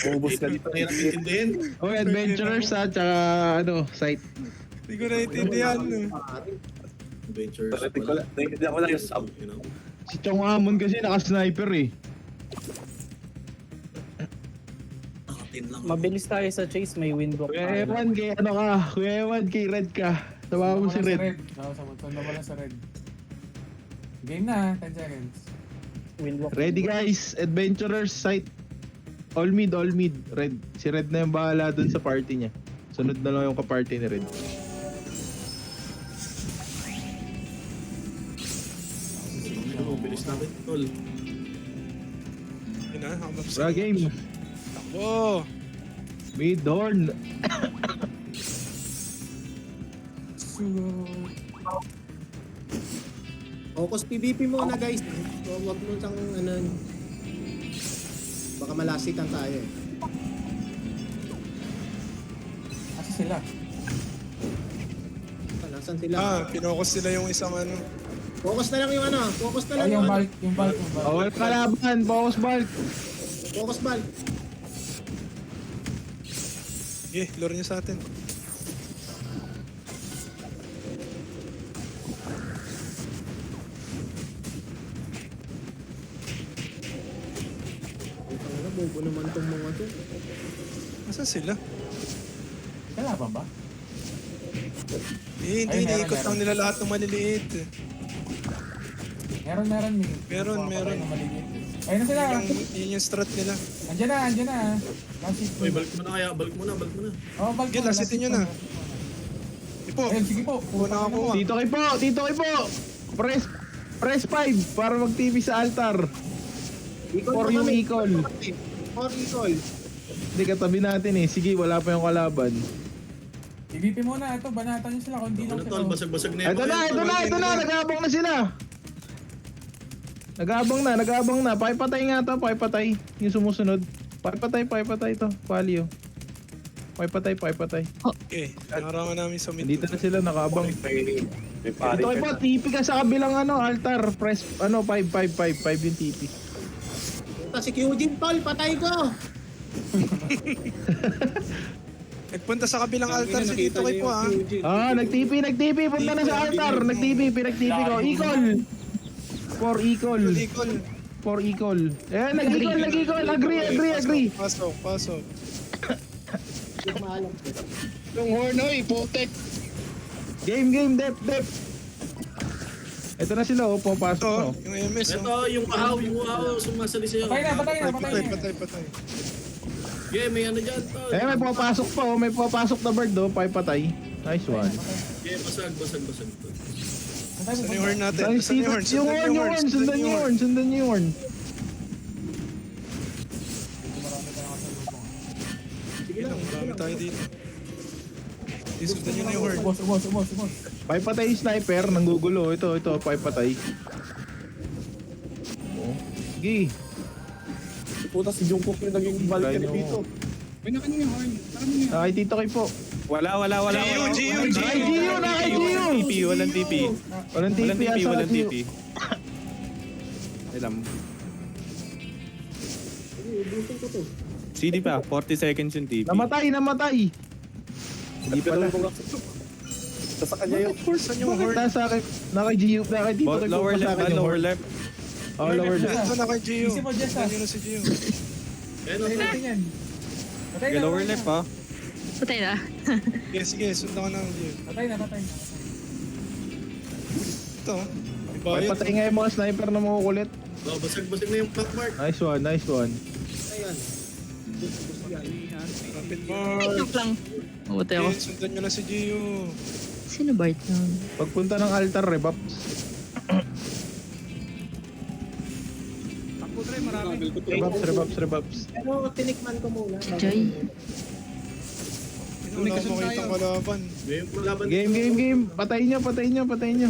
Ubus ka dito. Mahirap intindihin. Oh, adventurers ha, tsaka site. Hindi ko naiintindihan. Adventures. Hindi ako lang yung sub. You know? Si Chong Amon kasi naka-sniper eh. Nakatin lang. Mabilis tayo sa chase, may windwalk Kuya tayo. Ewan, kay ano ka? Kuya Ewan, kay Red ka. Tawa mo si Red. Sundan mo lang sa red. Game na, 10 seconds. Windwalk. Ready guys, adventurers site. All mid, Red. Si Red na yung bahala dun sa party niya. Sunod na lang yung ka-party ni Red. Ano, bilis natin, tol. Yun na, hamap Bra game, Oh! mid horn. Focus PvP muna guys. So, wag mo siyang ano. Baka malasitan tayo eh. Asa sila? Nasaan sila? Pinokus sila yung isang ano. Focus na lang yung ano. Focus na lang Yung yung ano. bulk, yung bulk. Bawal kalaban, focus bulk. Focus ball. Lure niya sa atin. Ano, bobo naman tong mga to. Nasaan sila? Kalaban ba? Hindi, Ay, meron, iniikot lang meron. nila lahat ng maliliit. Meron. Meron. Ayun na sila. Yun yung strat nila. Andyan na. Last hit. Uy, balik mo na kaya. Balik mo na. Oh, bulk. Sige, last hitin nyo na. Ipo, Ayun, sige po. una ako. Tito Kipo. Press 5 para mag-TV sa altar. For yung equal. For equal. Hindi, katabi natin eh. Sige, wala pa yung kalaban. IVP muna. Ito, banatan nyo sila kung hindi Ano, lang tol, basag-basag na Ito na. Nag-aabang na sila. Nag-aabang na. Pakipatay nga to. Pakipatay. Yung sumusunod. Pakipatay to. Palio. Pakipatay. Okay, narangan namin sa mid. Dito na sila nakaabang. May pari Ito ka Kipo, na. TP ka sa kabilang altar. Press 5 yung TP. Punta si Kyujin tol. Patay ko. Nagpunta sa kabilang altar si Tito kay po Nag-TP. Punta na sa altar. Pinag-TP ko. For equal. Nag-equal. Agree. Pasok. Maalam ko. Yung hornoy, putek. Game, dep. Ito na sila, papasok Ito, na. yung MS. Ito, yung ahaw, sumasali sa'yo. Patay na. Patay. Yeah, may ano dyan, tol. May papasok pa, may papasok na bird, pakipatay. Nice one. Yeah, basag, tol. Saan yung horn natin? Nice, Saan yung horn? yung horn, sundan niyo yung horn. Sige lang, marami tayo dito. Sundan nyo na yung horn. Ubos. Pakipatay yung sniper, nanggugulo. Ito, pakipatay. Sige. Puta si Jungkook yung naging Valkyrie dito. May nakanin yung horn. Nakanin yung Ay, Tito Kipo. Wala. GU. GU. Walang TP. Walang TP, Walang TP. Alam. Ubusin ko to. CD pa, 40 seconds yung TP. Namatay. Hindi pala. Sa kanya yung Saan yung horn? Nasa akin, naka-GU, naka-Tito Kipo lower pa sa left akin ba? yung Lower horn. left. Oh, lower left. Ito na kay GU. Easy mo, Jess, Sundan nyo na si GU. Ayun, Patay tol. natin yan. Patay Okay, na. lower left ha. Patay na. Sige, sundan ko na ang GU. Patay na. Ito, ibayot. Pakipatay nga yung mga sniper na makukulit. Oh, basag-basag na yung black mark. Nice one. Ayan. Rapid Ay, mark. joke lang. Mabuti ako. Okay, sundan nyo na si GU. Sino Bart yun? Pagpunta ng altar, rebuffs. Takbo Dre, marami. Rebuffs. Pero tinikman ko muna. Jay. Wala akong makitang kalaban. May yung laban. Game. Patayin nyo.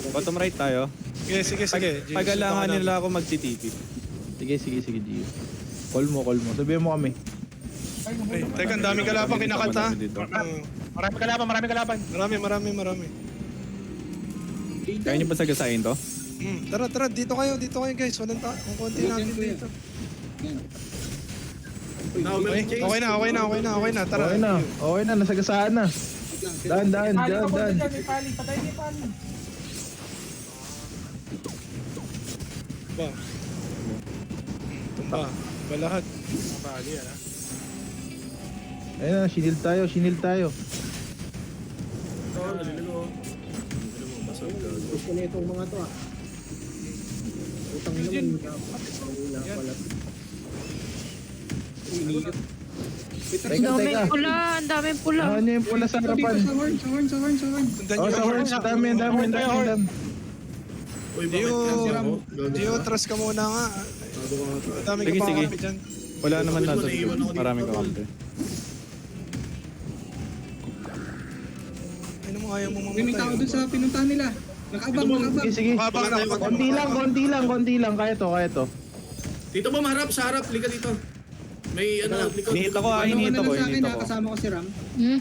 Bottom right tayo. Sige. Pagalangan nila ako magti-TP. Sige, Gio. Call mo. Sabihin mo kami. Ay, teka, ang daming kalaban kinakanta. Marami kalaban. Marami. Kaya niyo ba sagasain to? Tara, dito kayo guys. Walang kung konti natin dito. Okay na. Tara. Okay na, nasagasaan na. Daan. Pali ka muna dyan, may pali. Patay niya yung pali. Ba. Tumba. Ba lahat. Bali yan ha. Ayun na, shinil tayo. Ito, naliligo. Ano mo, basag ka. Gusto na itong mga to ah. Utang naman. Wala pala. Inigot. Ang daming pula, ang daming pula. Ano yung pula sa harapan? Sundan Oh, nyo. sa horns, dami. Uy, Dio, bakit ka? Dio, trust ka muna nga. Bago ka nga. Ang dami ka Sige, pa sige. kapit dyan. Wala naman Wala, natin. naiiwan ako dito. Maraming kakampi. Ano mo, ayaw mo May tao mamatay. dun sa pinuntahan nila. Nakaabang. Sige. Makabang na. Konti lang. Kaya to. Dito mo, maharap, sa harap. Liga dito. May ano, likod. Hinihit ako, hinihit ako. Kasama ko si Ram.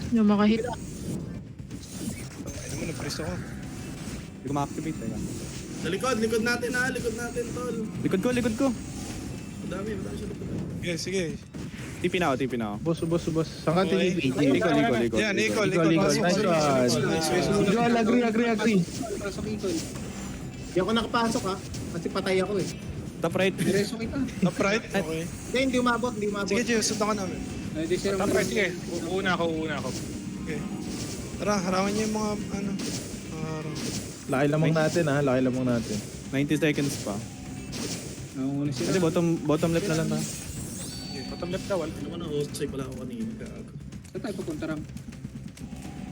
Yung makahit. Ano mo, nag-press ako. Hindi ko ma-activate. Teka. Sa likod natin ha, likod natin, tol. Likod ko. Madami siya likod. Sige. Tipin ako. Boss. Saan ka Okay. tinipid? Ikot. Yan, Nicole. Nice one. Nicole, agree. Pasok ikon. Hindi ako nakapasok ha. Kasi patay ako eh. Top right. Diretso kita. Top right? Okay. Hindi umabot. Sige, Gio, sundan ka namin. Hindi siya Top right, sige. Uuna ako. Okay. Tara, harangan niyo yung mga, ano. Laki lamang natin. 90 seconds pa. Naunguna sila. Kasi bottom left na lang tayo. Bottom left ka, wala. Ano ko na, hostay pala ako kanina. Gago. Saan tayo papunta Ram?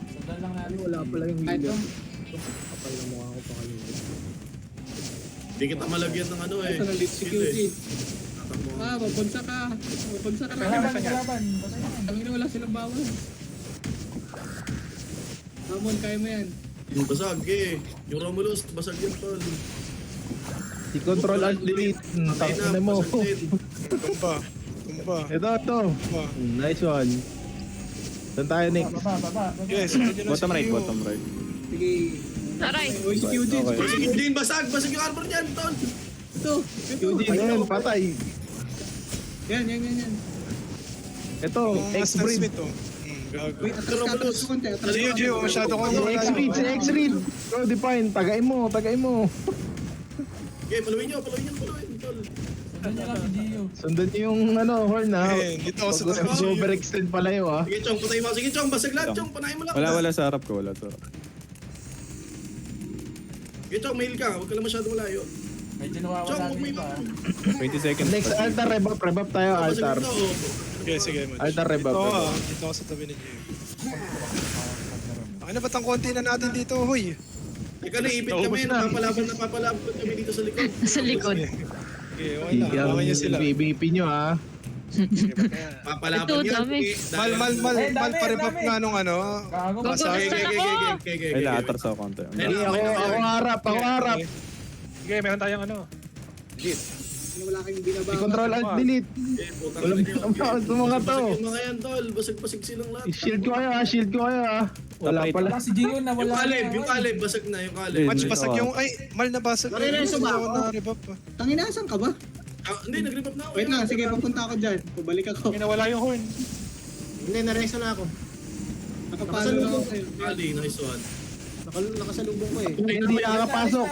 Sundan lang natin. Wala pala yung Kahit leader. yung Kapal na mukha ko pa kanina. Hindi kita malagyan ng ano eh. Ito ng lead security. Tatakbo. Mabunsa ka. kalaban. Basta yan. Tangina wala silang bawal. Ramon, kaya mo yan. Yung basag eh. Yung Romulus, basag yun, tol. I-control alt delete. Tangina mo. basag din. Tumba. Ito. Nice one. Saan tayo, Nick? Baba. Yes, sundan nyo na Bottom si right. Gio. Sige. Taray. Uy, si QG. Okay. Basag yun din, basag yung armor niyan, tol. Ito. Eugene, patay. Yan. Ito, Yung X-Breed. Smith, oh. Gago. Wait, atras ka konti. Gio, masyado ko. Si X-Read. Bro, define. Tagain mo. Okay, paluin nyo, tol. Sundan niya lang si Gio. Sundan niyo yung horn ha. Dito ako sa tabi si Gio. Overextend pala yun ha. Sige, Chong, patay mo. Sige, Chong, basag lahat, Chong. Panahin mo lang. Wala sa harap ko. Sige, Chong, mail ka. Huwag ka lang masyado malayo. Medyo Chong, nawawala huwag mo din iba. pa. 20 seconds Next, pa. altar rebuff tayo, altar. Okay, sige. Match. Altar rebuff. Dito ako sa tabi ni Gio. Akin na ba't ang konti na natin dito, huy? Teka, naipit kami. Napapalaban kami dito sa likod. Sa likod. Okay, okay lang. Harangan niyo sila. BBP nyo ha. Papalaban Ito, yan. dami. Mal, paribap nga nung ano. Gago. Basta- Gugustuhan ako. Ay, atras ako konti. Ako harap. Sige, meron tayong ano. Wala kayong binabawa. I-control alt delete. Walang binabawas sa mga to. Basag yung mga yan, tol. Basag-basag silang lahat. Shield ko kayo ha. Wala Top right. pala. Wala si Gio na Yung wala. kalib, basag na yung kalib. Match Dito basag ako. yung, ay, mal na basag. Nare-reso ba ako? Na rebap pa. Tangina, saan ka ba? Hindi, nag-rip up na ako. Wait lang, sige, papunta ako dyan. Pabalik ako. Nawala yung horn. Hindi, nareso na ako. Nakapalo na ako sa'yo. Ali, nice one. Nakasalubong ko eh. Hindi nakakapasok.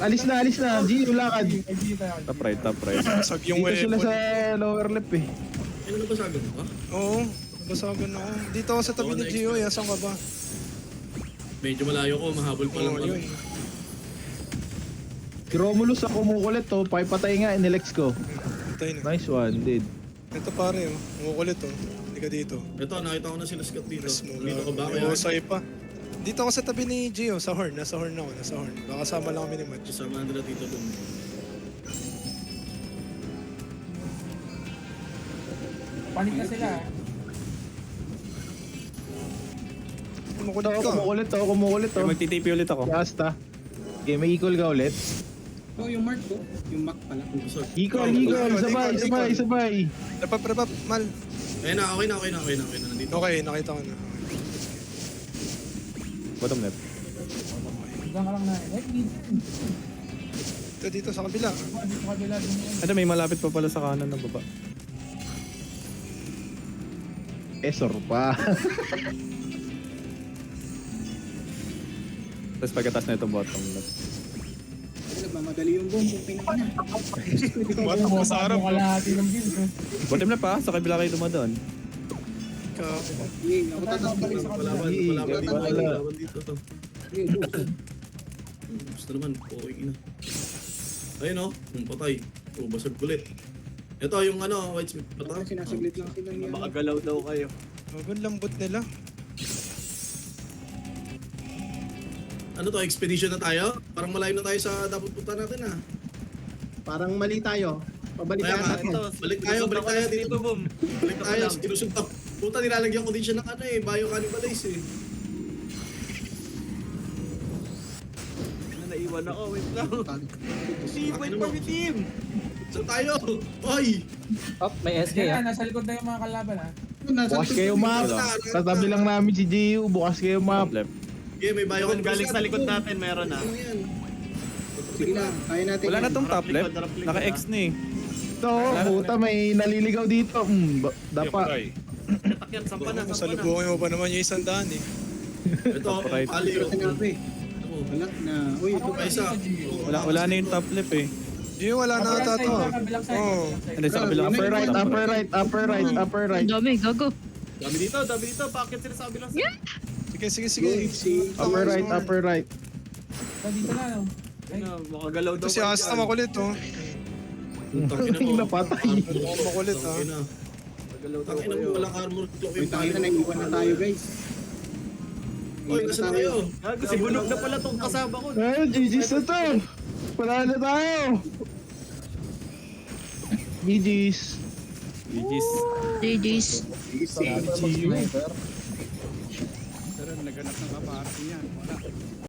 Alis na. G, lakad. Ay, Gio tayo. Top right. Basag yung Dito sila weapon. sa lower left eh. Ano na basagan mo ba? Oo, basagan ako. Dito ako sa tabi ni Gio, asan ka ba? Medyo malayo ko, mahabol pa lang. Oo, yun. Si Romulus ang kumukulit to. Pakipatay nga, inilex ko. Patay na. Nice one, dude. Ito pare, oh. Umukulit, oh. Hindi ka dito. Ito, nakita ko na sila Scott dito. Mas mo Dito ko ba May kaya? husay pa. Dito ako sa tabi ni Gio, sa horn. Nasa horn ako, nasa horn. Baka kasama lang kami ni Match. Kasama nila dito dun. Panik na sila. Kumukulit ka. Kumukulit to. Magti-TP ulit ako. Basta. Okay, may equal ka ulit. Oh, yung mark ko. Yung mark pala. Basag. Equal. Sabay. Repap, mal. Okay na. Nandito. Okay, nakita ko na. Bottom left. Hanggang ka lang na. Eh, Dito sa kabila. dito kabila din yan. Ano, may malapit pa pala sa kanan na baba. Esor pa. Tapos pagkatas na itong bottom left. Nagmamadali yung bomb. Kung pinaka na. Bottom ka sa harap. Kalahati ng build. Bottom left pa, sa kabila kayo dumadaan. Yay, ako tatas pa rin sa Malaban, Hey, malaban dito. wala. Malaban dito to. Gusto naman, okay na. Ayun o, patay. Basag ulit. Ito yung White Smith pata. Sinasaglit lang sila niya. Makagalaw daw kayo. Ang lambot nila. Ano to, expedition na tayo? Parang malayo na tayo sa dapat punta natin Parang mali tayo. Pabalik Kaya nga, natin. balik tayo dito. Balik tayo, sinusuntok. Puta, nilalagyan ko din siya ng bio cannibalize eh. Naiwan ako, wait lang. Team, wait for me, team! Saan tayo? Hoy! Oh, may SK Kaya ah. nasa likod na yung mga kalaban ha. Bukas kayo map. Tatabi lang namin si Gio. Bukas kayo map. Left. Okay, may bio cannibalize. Galing sa likod natin, meron ha. Ano yan? Sige lang, kaya natin. Wala na yan. tong top left. Naka-X na eh. Ito, puta, may naliligaw dito. Dapa. Takyan, sampa na, sampa na. Salubungin mo pa naman yung 100 eh. Ito, Top right. palio. Sinabi. Wala na. Uy, ito May isa. Wala na yung top left eh. Gio, wala na ata to. Kabilang side, Oo. kabilang side. Hindi, sa kabila. Upper right, upper right, upper right, upper right. Ang dami, gago. Dami dito, bakit sila sa kabilang side? Sige, sige. Upper right, upper right. Dito na, no? Ay, makagalaw daw. Ito si Asta makulit oh. Tangina mo. Napatay. Mukhang makulit ha. Tangina. Tangina mo, walang armor cloak Uy, yung tayo tayo. na, naiwan na tayo guys. Oy, nasa na kayo? Kasi bunog na pala tong kasama ko. Ay, GG's na to. Panalo tayo. GG's. GG's. GG's. Sniper. Pero naganap ng kaparte yan. Wala.